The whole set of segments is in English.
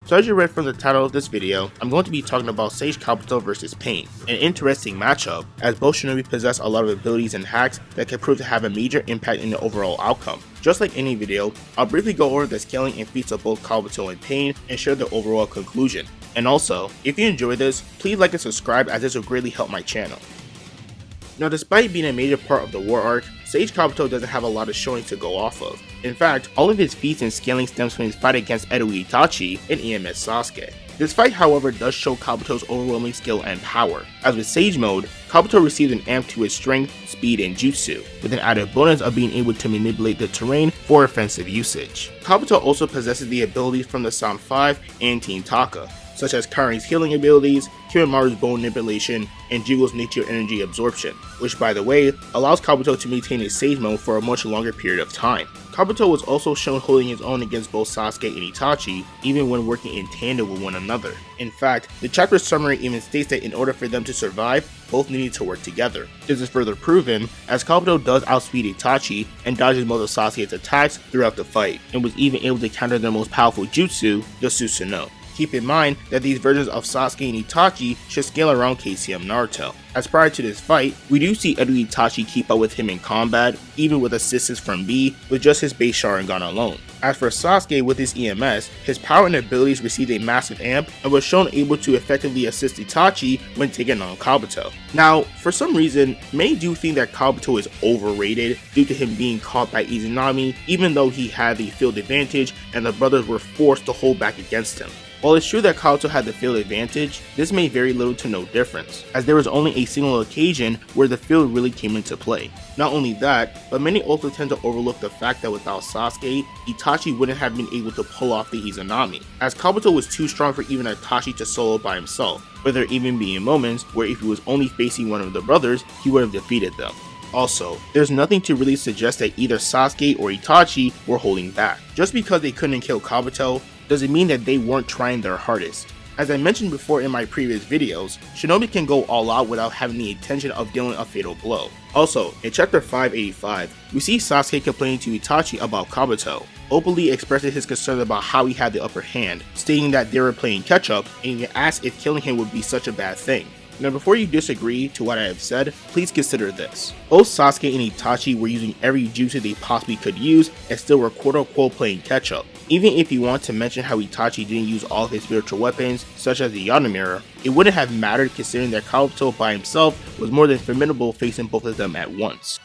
So as you read from the title of this video, I'm going to be talking about Sage Kabuto vs Pain, an interesting matchup as both shinobi possess a lot of abilities and hacks that can prove to have a major impact in the overall outcome. Just like any video, I'll briefly go over the scaling and feats of both Kabuto and Pain and share the overall conclusion. And also, if you enjoy this, please like and subscribe as this will greatly help my channel. Now, despite being a major part of the war arc, Sage Kabuto doesn't have a lot of showing to go off of. In fact, all of his feats and scaling stems from his fight against Edo Itachi and EMS Sasuke. This fight, however, does show Kabuto's overwhelming skill and power, as with Sage Mode, Kabuto receives an amp to his strength, speed, and jutsu, with an added bonus of being able to manipulate the terrain for offensive usage. Kabuto also possesses the abilities from the Sound 5 and Team Taka, such as Karin's healing abilities, Kiyomaru's bone manipulation, and Jigo's nature energy absorption, which by the way, allows Kabuto to maintain his Sage Mode for a much longer period of time. Kabuto was also shown holding his own against both Sasuke and Itachi, even when working in tandem with one another. In fact, the chapter summary even states that in order for them to survive, both needed to work together. This is further proven, as Kabuto does outspeed Itachi and dodges most of Sasuke's attacks throughout the fight, and was even able to counter their most powerful jutsu, the Susanoo. Keep in mind that these versions of Sasuke and Itachi should scale around KCM Naruto, as prior to this fight, we do see Edo Itachi keep up with him in combat, even with assistance from B, with just his base Sharingan alone. As for Sasuke with his EMS, his power and abilities received a massive amp and was shown able to effectively assist Itachi when taking on Kabuto. Now, for some reason, many do think that Kabuto is overrated due to him being caught by Izanami, even though he had the field advantage and the brothers were forced to hold back against him. While it's true that Kabuto had the field advantage, this made very little to no difference, as there was only a single occasion where the field really came into play. Not only that, but many also tend to overlook the fact that without Sasuke, Itachi wouldn't have been able to pull off the Izanami, as Kabuto was too strong for even Itachi to solo by himself, with there even being moments where if he was only facing one of the brothers, he would have defeated them. Also, there's nothing to really suggest that either Sasuke or Itachi were holding back. Just because they couldn't kill Kabuto, doesn't mean that they weren't trying their hardest. As I mentioned before in my previous videos, shinobi can go all out without having the intention of dealing a fatal blow. Also, in chapter 585, we see Sasuke complaining to Itachi about Kabuto, openly expressing his concern about how he had the upper hand, stating that they were playing catch up, and even asked if killing him would be such a bad thing. Now before you disagree to what I have said, please consider this. Both Sasuke and Itachi were using every jutsu they possibly could use and still were quote unquote playing catch up. Even if you want to mention how Itachi didn't use all of his spiritual weapons, such as the Yano Mirror, it wouldn't have mattered considering that Kabuto by himself was more than formidable facing both of them at once.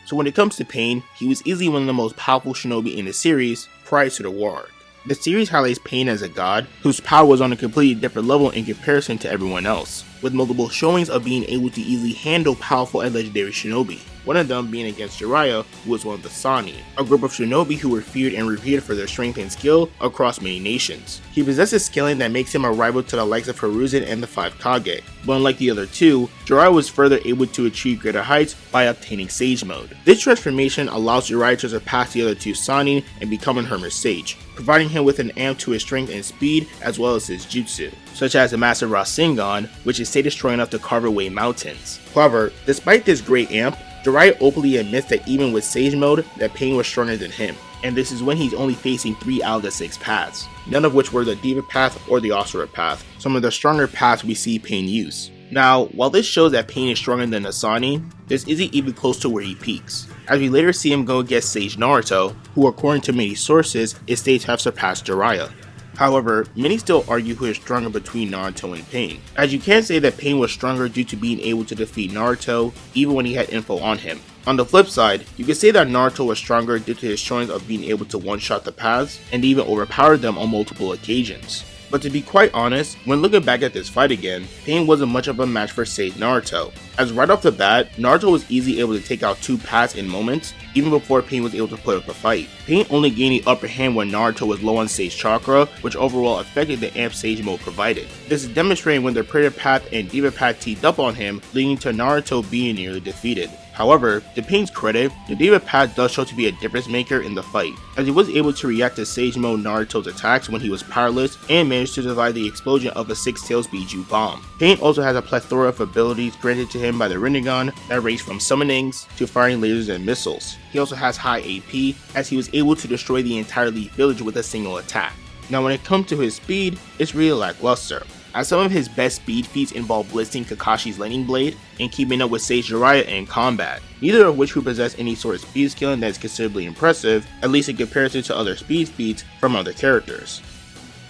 So when it comes to Pain, he was easily one of the most powerful shinobi in the series prior to the war arc. The series highlights Pain as a god, whose power was on a completely different level in comparison to everyone else, with multiple showings of being able to easily handle powerful and legendary shinobi, one of them being against Jiraiya, who was one of the Sani, a group of shinobi who were feared and revered for their strength and skill across many nations. He possesses scaling that makes him a rival to the likes of Hiruzen and the 5 Kage, but unlike the other two, Jiraiya was further able to achieve greater heights by obtaining Sage Mode. This transformation allows Jiraiya to surpass the other two Sani and become an Hermit Sage, providing him with an amp to his strength and speed as well as his jutsu, such as the Master Rasengan, which is stage destroying enough to carve away mountains. However, despite this great amp, Jiraiya openly admits that even with Sage Mode, that Pain was stronger than him, and this is when he's only facing 3 out of the 6 paths, none of which were the Diva path or the Asura path, some of the stronger paths we see Pain use. Now, while this shows that Pain is stronger than Asani, this isn't even close to where he peaks, as we later see him go against Sage Naruto, who according to many sources is stated to have surpassed Jiraiya. However, many still argue who is stronger between Naruto and Pain, as you can say that Pain was stronger due to being able to defeat Naruto even when he had info on him. On the flip side, you can say that Naruto was stronger due to his showings of being able to one-shot the paths and even overpower them on multiple occasions. But to be quite honest, when looking back at this fight again, Pain wasn't much of a match for Sage Naruto, as right off the bat, Naruto was easily able to take out 2 paths in moments, even before Pain was able to put up a fight. Pain only gained the upper hand when Naruto was low on Sage Chakra, which overall affected the amp Sage Mode provided. This is demonstrated when the Predator Path and Diva Path teamed up on him, leading to Naruto being nearly defeated. However, to Pain's credit, the Diva Path does show to be a difference maker in the fight, as he was able to react to Sage Mode Naruto's attacks when he was powerless and managed to survive the explosion of a 6 Tails Biju bomb. Pain also has a plethora of abilities granted to him by the Rinnegan that range from summonings to firing lasers and missiles. He also has high AP, as he was able to destroy the entire Leaf Village with a single attack. Now when it comes to his speed, it's really lackluster, as some of his best speed feats involve blitzing Kakashi's lightning blade and keeping up with Sage Jiraiya in combat, neither of which who possess any sort of speed scaling that is considerably impressive, at least in comparison to other speed feats from other characters.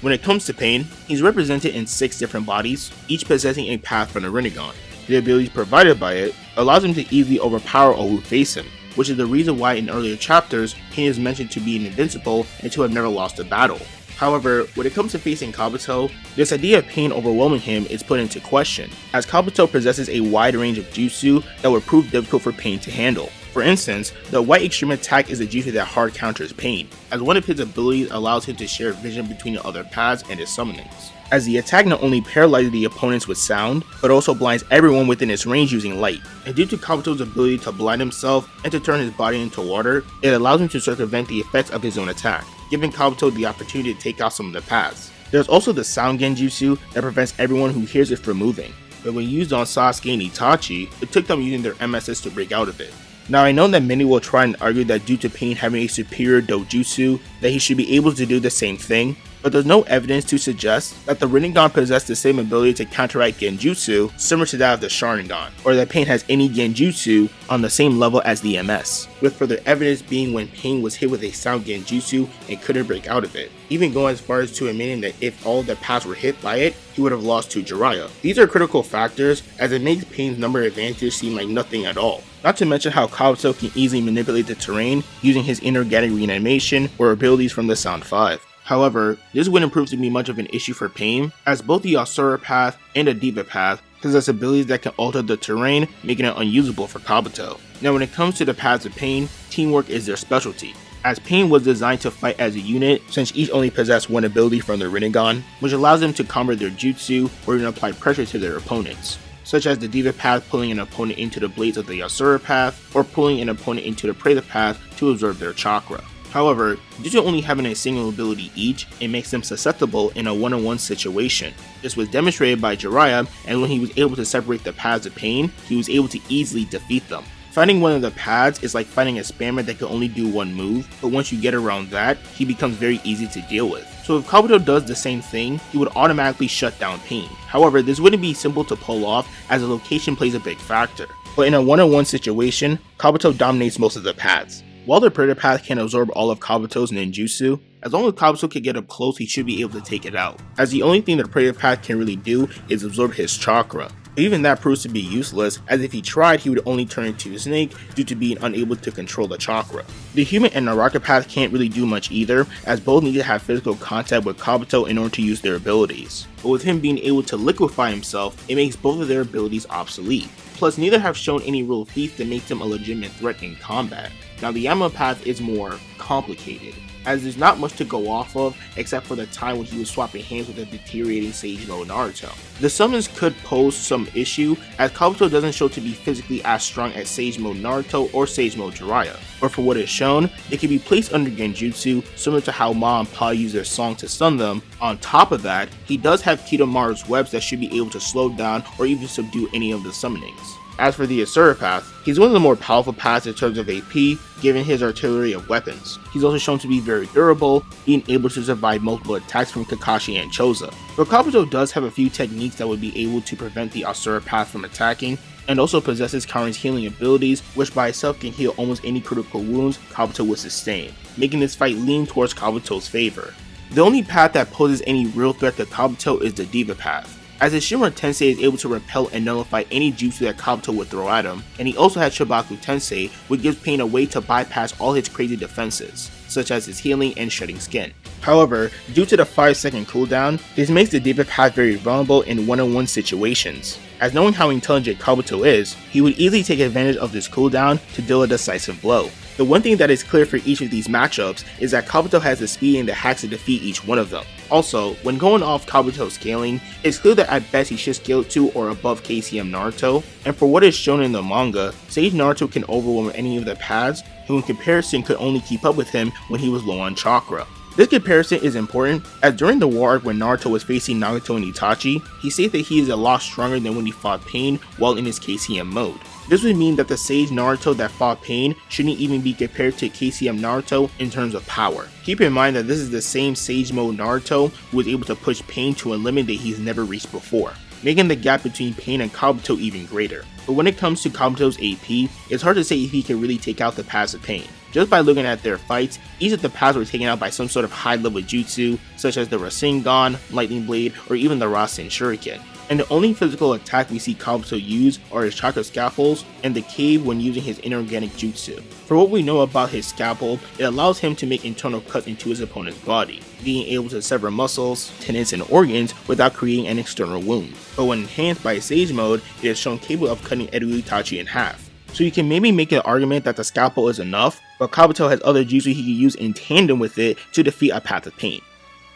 When it comes to Pain, he's represented in 6 different bodies, each possessing a path from the Rinnegan. The abilities provided by it allows him to easily overpower all who face him, which is the reason why in earlier chapters, Pain is mentioned to be invincible and to have never lost a battle. However, when it comes to facing Kabuto, this idea of Pain overwhelming him is put into question, as Kabuto possesses a wide range of jutsu that would prove difficult for Pain to handle. For instance, the White Extreme Attack is a jutsu that hard counters Pain, as one of his abilities allows him to share vision between the other paths and his summonings, as the attack not only paralyzes the opponents with sound, but also blinds everyone within its range using light. And due to Kabuto's ability to blind himself and to turn his body into water, it allows him to circumvent the effects of his own attack, giving Kabuto the opportunity to take out some of the paths. There's also the Sound Genjutsu that prevents everyone who hears it from moving, but when used on Sasuke and Itachi, it took them using their MSs to break out of it. Now I know that many will try and argue that due to Pain having a superior dojutsu, that he should be able to do the same thing, but there's no evidence to suggest that the Rinnegan possessed the same ability to counteract Genjutsu similar to that of the Sharingan, or that Pain has any Genjutsu on the same level as the MS, with further evidence being when Pain was hit with a Sound Genjutsu and couldn't break out of it, even going as far as to admitting that if all the paths were hit by it, he would have lost to Jiraiya. These are critical factors, as it makes Pain's number advantage seem like nothing at all. Not to mention how Kabuto can easily manipulate the terrain using his inorganic reanimation or abilities from the Sound 5. However, this wouldn't prove to be much of an issue for Pain, as both the Asura path and the Diva path possess abilities that can alter the terrain, making it unusable for Kabuto. Now when it comes to the paths of Pain, teamwork is their specialty, as Pain was designed to fight as a unit since each only possess one ability from the Rinnegan, which allows them to combo their jutsu or even apply pressure to their opponents, such as the Diva path pulling an opponent into the blades of the Asura path, or pulling an opponent into the Preta path to absorb their chakra. However, due to only having a single ability each, it makes them susceptible in a one-on-one situation. This was demonstrated by Jiraiya, and when he was able to separate the paths of Pain, he was able to easily defeat them. Fighting one of the paths is like fighting a spammer that can only do one move, but once you get around that, he becomes very easy to deal with. So if Kabuto does the same thing, he would automatically shut down Pain. However, this wouldn't be simple to pull off, as the location plays a big factor. But in a one-on-one situation, Kabuto dominates most of the paths. While the Predator path can absorb all of Kabuto's ninjutsu, as long as Kabuto can get up close, he should be able to take it out, as the only thing that the Predator path can really do is absorb his chakra. Even that proves to be useless, as if he tried, he would only turn into a snake due to being unable to control the chakra. The human and Naraka path can't really do much either, as both need to have physical contact with Kabuto in order to use their abilities. But with him being able to liquefy himself, it makes both of their abilities obsolete. Plus, neither have shown any real feats that make them a legitimate threat in combat. Now the Yama path is more complicated, as there's not much to go off of except for the time when he was swapping hands with the deteriorating Sage Mode Naruto. The summons could pose some issue, as Kabuto doesn't show to be physically as strong as Sage Mode Naruto or Sage Mode Jiraiya, but for what is shown, they can be placed under Genjutsu, similar to how Ma and Pa use their song to stun them. On top of that, he does have Kidomaru's webs that should be able to slow down or even subdue any of the summonings. As for the Asura path, he's one of the more powerful paths in terms of AP, given his artillery of weapons. He's also shown to be very durable, being able to survive multiple attacks from Kakashi and Choza. But Kabuto does have a few techniques that would be able to prevent the Asura path from attacking, and also possesses Karin's healing abilities, which by itself can heal almost any critical wounds Kabuto would sustain, making this fight lean towards Kabuto's favor. The only path that poses any real threat to Kabuto is the Diva path, as his Shinra Tensei is able to repel and nullify any jutsu that Kabuto would throw at him, and he also has Shibaku Tensei, which gives Pain a way to bypass all his crazy defenses, such as his healing and shedding skin. However, due to the 5-second cooldown, this makes the Diva path very vulnerable in one-on-one situations, as knowing how intelligent Kabuto is, he would easily take advantage of this cooldown to deal a decisive blow. The one thing that is clear for each of these matchups is that Kabuto has the speed and the hacks to defeat each one of them. Also, when going off Kabuto's scaling, it's clear that at best he should scale to or above KCM Naruto, and for what is shown in the manga, Sage Naruto can overwhelm any of the paths, who in comparison could only keep up with him when he was low on chakra. This comparison is important, as during the war arc when Naruto was facing Nagato and Itachi, he stated that he is a lot stronger than when he fought Pain while in his KCM mode. This would mean that the Sage Naruto that fought Pain shouldn't even be compared to KCM Naruto in terms of power. Keep in mind that this is the same Sage Mode Naruto who was able to push Pain to a limit that he's never reached before, making the gap between Pain and Kabuto even greater. But when it comes to Kabuto's AP, it's hard to say if he can really take out the passive Pain. Just by looking at their fights, each of the paths were taken out by some sort of high level jutsu, such as the Rasengan, Lightning Blade, or even the Rasen Shuriken. And the only physical attack we see Kabuto use are his chakra scalpels and the cave when using his inorganic jutsu. For what we know about his scalpel, it allows him to make internal cuts into his opponent's body, being able to sever muscles, tendons, and organs without creating an external wound. But when enhanced by Sage Mode, it is shown capable of cutting Edo Itachi in half. So you can maybe make an argument that the scalpel is enough, but Kabuto has other jutsu he can use in tandem with it to defeat a path of Pain.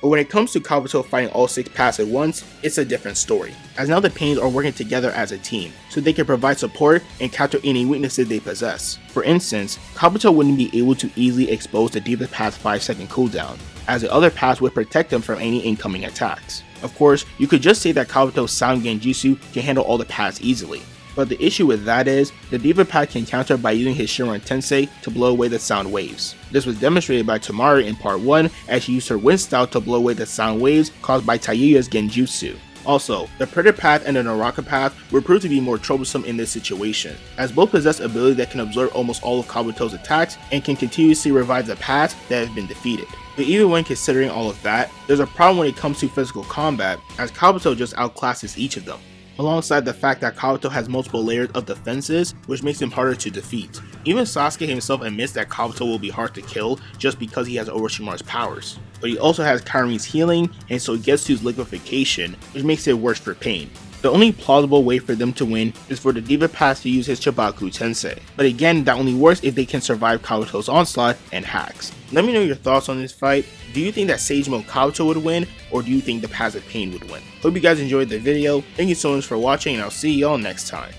But when it comes to Kabuto fighting all 6 paths at once, it's a different story, as now the Pains are working together as a team, so they can provide support and counter any weaknesses they possess. For instance, Kabuto wouldn't be able to easily expose the deepest path's 5-second cooldown, as the other paths would protect him from any incoming attacks. Of course, you could just say that Kabuto's Sound Genjutsu can handle all the paths easily, but the issue with that is, the Diva Path can counter by using his Shinran Tensei to blow away the sound waves. This was demonstrated by Tamari in part 1 as she used her wind style to blow away the sound waves caused by Tayuya's Genjutsu. Also, the Predator Path and the Naraka Path were proved to be more troublesome in this situation, as both possess ability that can absorb almost all of Kabuto's attacks and can continuously revive the paths that have been defeated. But even when considering all of that, there's a problem when it comes to physical combat, as Kabuto just outclasses each of them, alongside the fact that Kabuto has multiple layers of defenses, which makes him harder to defeat. Even Sasuke himself admits that Kabuto will be hard to kill just because he has Orochimaru's powers. But he also has Karin's healing, and so he gets to his liquefaction, which makes it worse for Pain. The only plausible way for them to win is for the Diva Path to use his Chibaku Tensei, but again, that only works if they can survive Kabuto's onslaught and hacks. Let me know your thoughts on this fight. Do you think that Sage Mode Kabuto would win, or do you think the Path of Pain would win? Hope you guys enjoyed the video. Thank you so much for watching, and I'll see y'all next time.